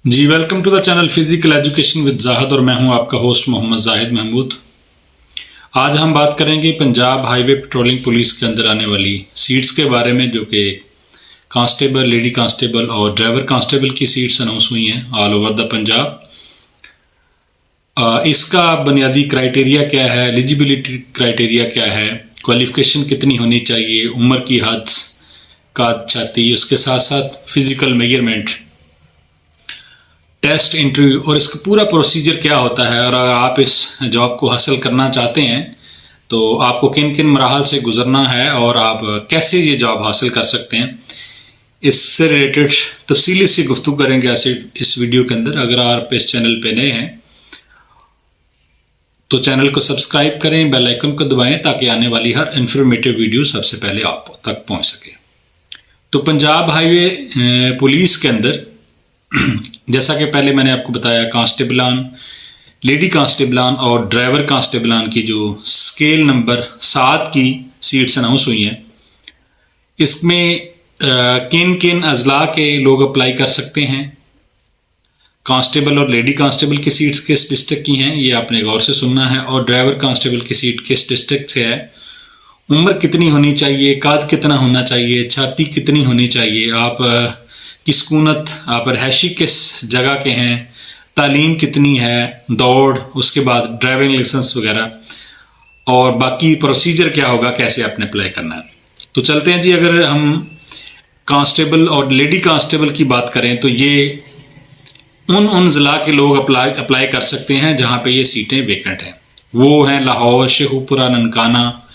Ji welcome to the channel physical education with Zahid और मैं हूं आपका होस्ट मोहम्मद जाहिद महमूद। आज हम बात करेंगे पंजाब हाईवे पेट्रोलिंग पुलिस के अंदर आने वाली सीट्स के बारे में, जो कि कांस्टेबल, लेडी कांस्टेबल और ड्राइवर कांस्टेबल की सीट्स अनाउंस हुई हैं ऑल ओवर द पंजाब। इसका बुनियादी क्राइटेरिया क्या है, एलिजिबिलिटी क्राइटेरिया क्या है, क्वालिफिकेशन कितनी होनी चाहिए, उम्र की हद, काद छाती, उसके साथ साथ फिजिकल मेजरमेंट, टेस्ट, इंटरव्यू और इसका पूरा प्रोसीजर क्या होता है, और अगर आप इस जॉब को हासिल करना चाहते हैं तो आपको किन किन मराहल से गुजरना है और आप कैसे ये जॉब हासिल कर सकते हैं, इससे रिलेटेड तफसीली से गुफ्तगू करेंगे ऐसे इस वीडियो के अंदर। अगर आप इस चैनल पे नए हैं तो चैनल को सब्सक्राइब करें, बेल आइकन को दबाएं ताकि आने वाली हर इन्फॉर्मेटिव वीडियो सबसे पहले आप तक पहुंच सके। तो पंजाब हाईवे पुलिस के अंदर जैसा कि पहले मैंने आपको बताया, कांस्टेबलान, लेडी कांस्टेबलान और ड्राइवर कांस्टेबलान की जो स्केल नंबर 7 की सीट्स अनाउंस हुई हैं, इसमें किन किन अजला के लोग अप्लाई कर सकते हैं, कांस्टेबल और लेडी कांस्टेबल की सीट्स किस डिस्ट्रिक्ट की हैं ये आपने गौर से सुनना है, और ड्राइवर कांस्टेबल की सीट किस डिस्ट्रिक्ट से है, उम्र कितनी होनी चाहिए, काद कितना होना चाहिए, छाती कितनी होनी चाहिए, आप की सुकूनत, आप रहायशी किस जगह के हैं, तालीम कितनी है, दौड़, उसके बाद ड्राइविंग लाइसेंस वगैरह, और बाकी प्रोसीजर क्या होगा, कैसे आपने अप्लाई करना है। तो चलते हैं जी। अगर हम कांस्टेबल और लेडी कांस्टेबल की बात करें तो ये उन ज़िला के लोग अप्लाई कर सकते हैं जहाँ पे ये सीटें वेकेंट हैं। वो हैं लाहौर, शेखुपुरा, ननकाना,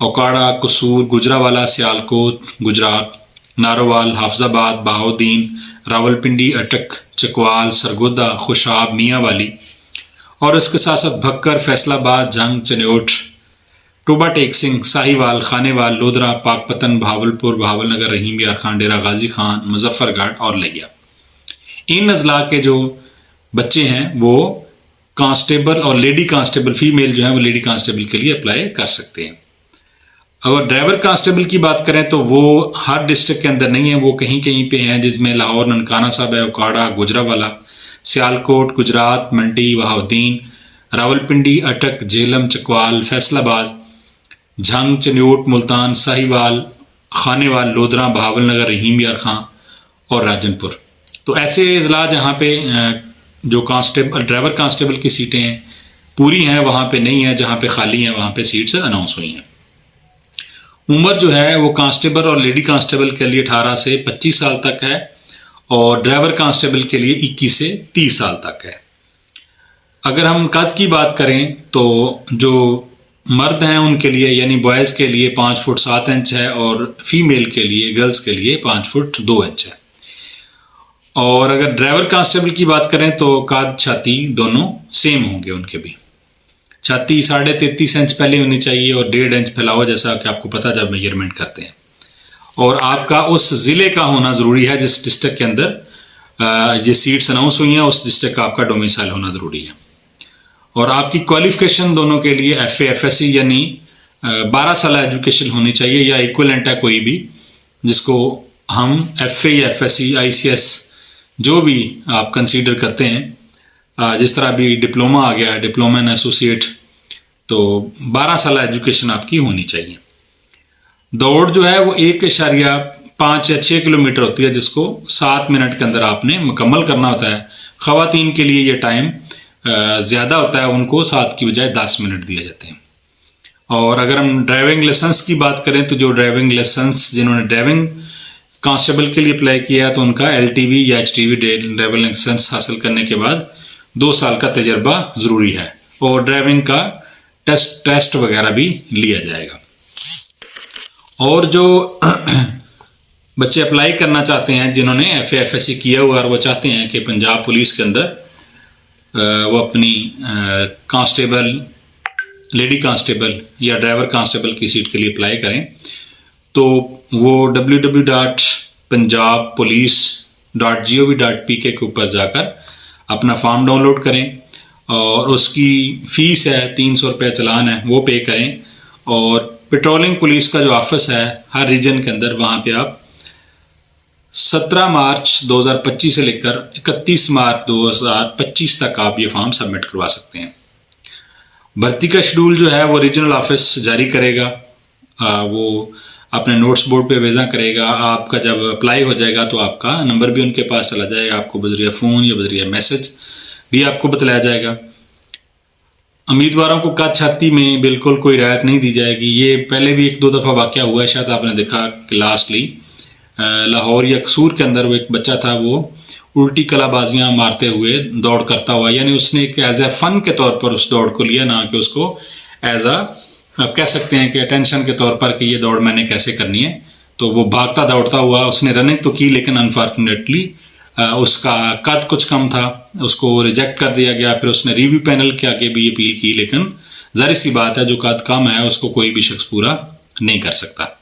ओकाड़ा, कसूर, गुजरावाला, सियालकोट गुजरात, नारोवाल, हाफजाबाद, बहाउद्दीन, रावलपिंडी, अटक, चकवाल, सरगोदा, खुशाब, मियांवाली और इसके साथ साथ भक्कर, फैसलाबाद, जंग, चन्योट, टोबा टेक सिंह, साहिवाल, खानेवाल, लोधरा, पाकपतन, भावलपुर, भावलनगर, रहीम यार खान, डेरा गाजी खान, मुजफ्फरगढ़ और लिया। इन अजला के जो बच्चे हैं वो कांस्टेबल और लेडी कांस्टेबल, फीमेल जो है वो लेडी कांस्टेबल के लिए अप्लाई कर सकते हैं। अगर ड्राइवर कांस्टेबल की बात करें तो वो हर डिस्ट्रिक्ट के अंदर नहीं है, वो कहीं कहीं पे हैं, जिसमें लाहौर, ननकाना साहब है, उकाड़ा, गुजरावाला, सियालकोट गुजरात, मंडी, बहाउद्दीन, रावलपिंडी, अटक, झेलम, चकवाल, फैसलाबाद, झंग, चन्योट, मुल्तान, साहिवाल, खानेवाल, लोधरा, बहावलनगर, रहीम यार खां और राजनपुर। तो ऐसे अजला जहाँ पे जो कांस्टेबल, ड्राइवर कांस्टेबल की सीटें पूरी हैं वहाँ पे नहीं है, जहाँ पे खाली हैं वहाँ पे सीट्स अनाउंस हुई हैं। उम्र जो है वो कांस्टेबल और लेडी कांस्टेबल के लिए 18 से 25 साल तक है और ड्राइवर कांस्टेबल के लिए 21 से 30 साल तक है। अगर हम कद की बात करें तो जो मर्द हैं उनके लिए यानी बॉयज़ के लिए 5 फुट 7 इंच है और फीमेल के लिए, गर्ल्स के लिए 5 फुट 2 इंच है। और अगर ड्राइवर कांस्टेबल की बात करें तो काद, छाती दोनों सेम होंगे उनके भी। छाती 33.5 इंच पहले होनी चाहिए और 1.5 इंच फैलावा, जैसा कि आपको पता जब मेजरमेंट करते हैं। और आपका उस ज़िले का होना ज़रूरी है जिस डिस्ट्रिक्ट के अंदर ये सीट्स अनाउंस हुई हैं, उस डिस्ट्रिक्ट का आपका डोमिसाइल होना ज़रूरी है। और आपकी क्वालिफिकेशन दोनों के लिए FA FSC यानी 12 साल एजुकेशन होनी चाहिए या इक्विवेलेंट है कोई भी, जिसको हम FA या FSC ICS जो भी आप कंसीडर करते हैं। जिस तरह अभी डिप्लोमा आ गया है, डिप्लोमा इन एसोसिएट, तो 12 साल एजुकेशन आपकी होनी चाहिए। दौड़ जो है वो 1.5 या 6 किलोमीटर होती है, जिसको 7 मिनट के अंदर आपने मुकम्मल करना होता है। ख़वातीन के लिए ये टाइम ज़्यादा होता है, उनको 7 की बजाय 10 मिनट दिए जाते हैं। और अगर हम ड्राइविंग लाइसेंस की बात करें तो जो ड्राइविंग लाइसेंस जिन्होंने ड्राइविंग कांस्टेबल के लिए अप्लाई किया है तो उनका LTV या HTV ड्राइविंग लाइसेंस हासिल करने के बाद 2 साल का तजर्बा ज़रूरी है और ड्राइविंग का टेस्ट वगैरह भी लिया जाएगा। और जो बच्चे अप्लाई करना चाहते हैं जिन्होंने FA FSC किया हुआ और वो चाहते हैं कि पंजाब पुलिस के अंदर वो अपनी कांस्टेबल, लेडी कांस्टेबल या ड्राइवर कांस्टेबल की सीट के लिए अप्लाई करें तो वो www.punjabpolice.gov.pk के ऊपर जाकर अपना फॉर्म डाउनलोड करें और उसकी फ़ीस है 300 रुपये चलान है, वो पे करें। और पेट्रोलिंग पुलिस का जो ऑफिस है हर रीजन के अंदर, वहाँ पे आप 17 मार्च 2025 से लेकर 31 मार्च 2025 तक आप ये फॉर्म सबमिट करवा सकते हैं। भर्ती का शेड्यूल जो है वो रीजनल ऑफिस जारी करेगा। वो अपने नोट्स बोर्ड पे भेजा करेगा। आपका जब अप्लाई हो जाएगा तो आपका नंबर भी उनके पास चला जाएगा। आपको बजरिया फ़ोन या बजरिया मैसेज भी आपको बतलाया जाएगा। उम्मीदवारों को कद छाती में बिल्कुल कोई रियायत नहीं दी जाएगी। ये पहले भी 1-2 दफ़ा वाक़या हुआ है, शायद आपने देखा कि लास्टली लाहौर या कसूर के अंदर वो एक बच्चा था, वो उल्टी कलाबाजियाँ मारते हुए दौड़ करता हुआ, यानी उसने एक एज ए फ़न के तौर पर उस दौड़ को लिया, ना कि उसको एज आप कह सकते हैं कि अटेंशन के तौर पर कि ये दौड़ मैंने कैसे करनी है। तो वो भागता दौड़ता हुआ उसने रनिंग तो की, लेकिन अनफॉर्चुनेटली उसका कद कुछ कम था, उसको रिजेक्ट कर दिया गया। फिर उसने रिव्यू पैनल के आगे भी अपील की, लेकिन जाहिर सी बात है जो कद कम है उसको कोई भी शख्स पूरा नहीं कर सकता।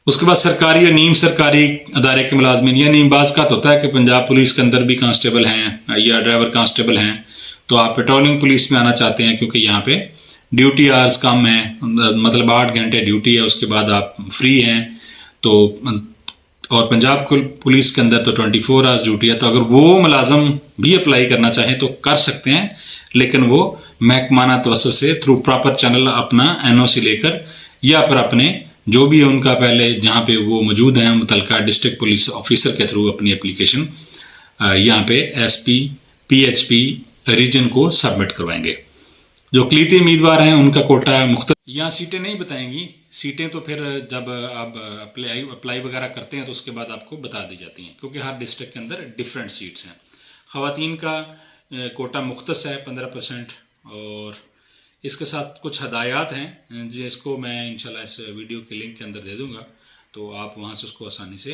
उसके बाद सरकारी या नीम सरकारी अदारे के मुलाजमीन, यानी बाज़ का होता है कि पंजाब पुलिस के अंदर भी कांस्टेबल हैं या ड्राइवर कांस्टेबल हैं, तो आप पेट्रोलिंग पुलिस में आना चाहते हैं क्योंकि यहाँ पे ड्यूटी आवर्स कम है, मतलब 8 घंटे ड्यूटी है, उसके बाद आप फ्री हैं। तो और पंजाब पुलिस के अंदर तो 24 आवर्स ड्यूटी है। तो अगर वो मुलाजम भी अप्लाई करना चाहें तो कर सकते हैं, लेकिन वो महकमाना तवस्सुत से थ्रू प्रॉपर चैनल अपना NOC लेकर या फिर अपने जो भी है उनका पहले जहाँ पे वो मौजूद हैं मुतलका डिस्ट्रिक्ट पुलिस ऑफिसर के थ्रू अपनी एप्लीकेशन यहाँ पे SP PHP रीजन को सबमिट करवाएंगे। जो अक़लीती उम्मीदवार हैं उनका कोटा मुख्तलिफ, यहाँ सीटें नहीं बताएंगी। सीटें तो फिर जब आप अप्लाई वगैरह करते हैं तो उसके बाद आपको बता दी जाती हैं, क्योंकि हर डिस्ट्रिक्ट के अंदर डिफरेंट सीट्स हैं। ख़वातीन का कोटा मुख्तस है 15%, और इसके साथ कुछ हदायत हैं जिसको मैं इंशाल्लाह इस वीडियो के लिंक के अंदर दे दूंगा, तो आप वहाँ से उसको आसानी से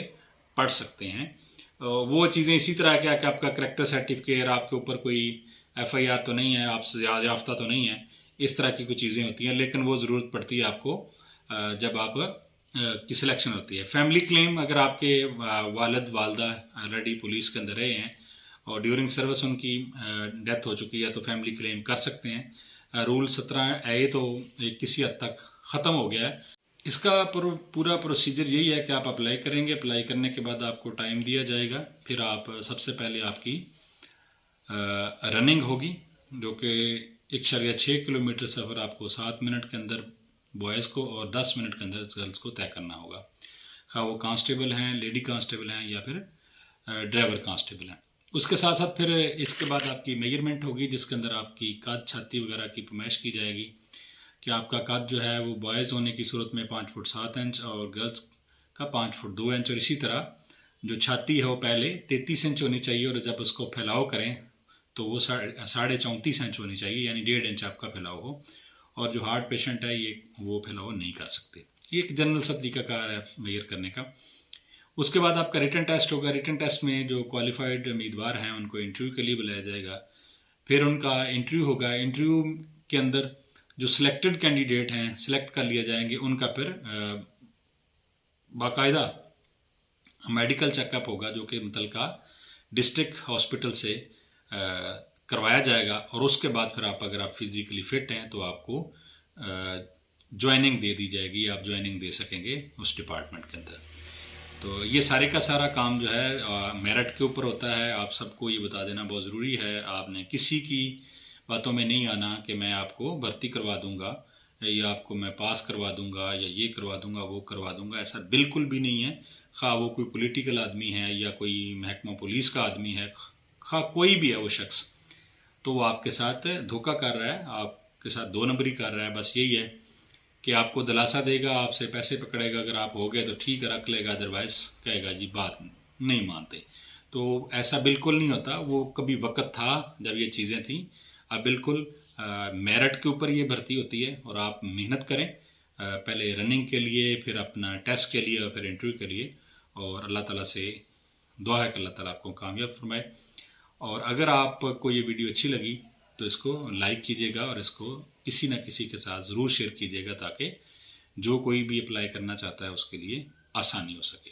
पढ़ सकते हैं। वो चीज़ें इसी तरह के कि आपका करैक्टर सर्टिफिकेट, आपके ऊपर कोई FIR तो नहीं है, आप सजा याफ्ता तो नहीं है, इस तरह की कुछ चीज़ें होती हैं, लेकिन वो ज़रूरत पड़ती है आपको जब आप की सिलेक्शन होती है। फैमिली क्लेम, अगर आपके वालिद वालदा ऑलरेडी पुलिस के अंदर रहे हैं और ड्यूरिंग सर्विस उनकी डेथ हो चुकी है तो फैमिली क्लेम कर सकते हैं। रूल 17A तो किसी हद तक ख़त्म हो गया है। इसका पूरा प्रोसीजर यही है कि आप अप्लाई करेंगे, अप्लाई करने के बाद आपको टाइम दिया जाएगा, फिर आप सबसे पहले आपकी रनिंग होगी, जो कि 1.6 किलोमीटर सफ़र आपको 7 मिनट के अंदर बॉयज़ को और 10 मिनट के अंदर गर्ल्स को तय करना होगा। खा वो कांस्टेबल हैं, लेडी कांस्टेबल हैं या फिर ड्राइवर कांस्टेबल हैं। उसके साथ साथ फिर इसके बाद आपकी मेजरमेंट होगी, जिसके अंदर आपकी कद छाती वगैरह की पैमाइश की जाएगी कि आपका कद जो है वो बॉयज़ होने की सूरत में 5 फुट 7 इंच और गर्ल्स का 5 फुट 2 इंच, और इसी तरह जो छाती है वो पहले 33 इंच होनी चाहिए, और जब उसको फैलाव करें तो वो 34.5 इंच होनी चाहिए, यानी 1.5 इंच आपका फैलाव हो। और जो हार्ट पेशेंट है ये वो फैलाव नहीं कर सकते। ये एक जनरल सा तरीकाकार है मेजर करने का। उसके बाद आपका रिटन टेस्ट होगा। रिटन टेस्ट में जो क्वालिफाइड उम्मीदवार हैं उनको इंटरव्यू के लिए बुलाया जाएगा। फिर उनका इंटरव्यू होगा। इंटरव्यू के अंदर जो सिलेक्टेड कैंडिडेट हैं सिलेक्ट कर लिए जाएंगे, उनका फिर बाकायदा मेडिकल चेकअप होगा जो कि मुतलका डिस्ट्रिक्ट हॉस्पिटल से करवाया जाएगा। और उसके बाद फिर अगर आप फिज़िकली फ़िट हैं तो आपको ज्वाइनिंग दे दी जाएगी, आप ज्वाइनिंग दे सकेंगे उस डिपार्टमेंट के अंदर। तो ये सारे का सारा काम जो है मेरिट के ऊपर होता है। आप सबको ये बता देना बहुत ज़रूरी है। आपने किसी की बातों में नहीं आना कि मैं आपको भर्ती करवा दूंगा या आपको मैं पास करवा दूंगा या ये करवा दूंगा वो करवा दूंगा, ऐसा बिल्कुल भी नहीं है। खा वो कोई पॉलिटिकल आदमी है या कोई महकमा पुलिस का आदमी है, खा कोई भी है वो शख्स, तो वो आपके साथ धोखा कर रहा है, आपके साथ 2 नंबरी कर रहा है। बस यही है कि आपको दिलासा देगा, आपसे पैसे पकड़ेगा, अगर आप हो गए तो ठीक है रख लेगा, अदरवाइज़ कहेगा जी बात नहीं मानते। तो ऐसा बिल्कुल नहीं होता। वो कभी वक्त था जब ये चीज़ें थी। अब बिल्कुल मेरिट के ऊपर ये भर्ती होती है और आप मेहनत करें, पहले रनिंग के लिए, फिर अपना टेस्ट के लिए और फिर इंटरव्यू के लिए। और अल्लाह ताला से दुआ है कि अल्लाह ताला आपको कामयाब फरमाए। और अगर आपको ये वीडियो अच्छी लगी तो इसको लाइक कीजिएगा और इसको किसी न किसी के साथ ज़रूर शेयर कीजिएगा, ताकि जो कोई भी अप्लाई करना चाहता है उसके लिए आसानी हो सके।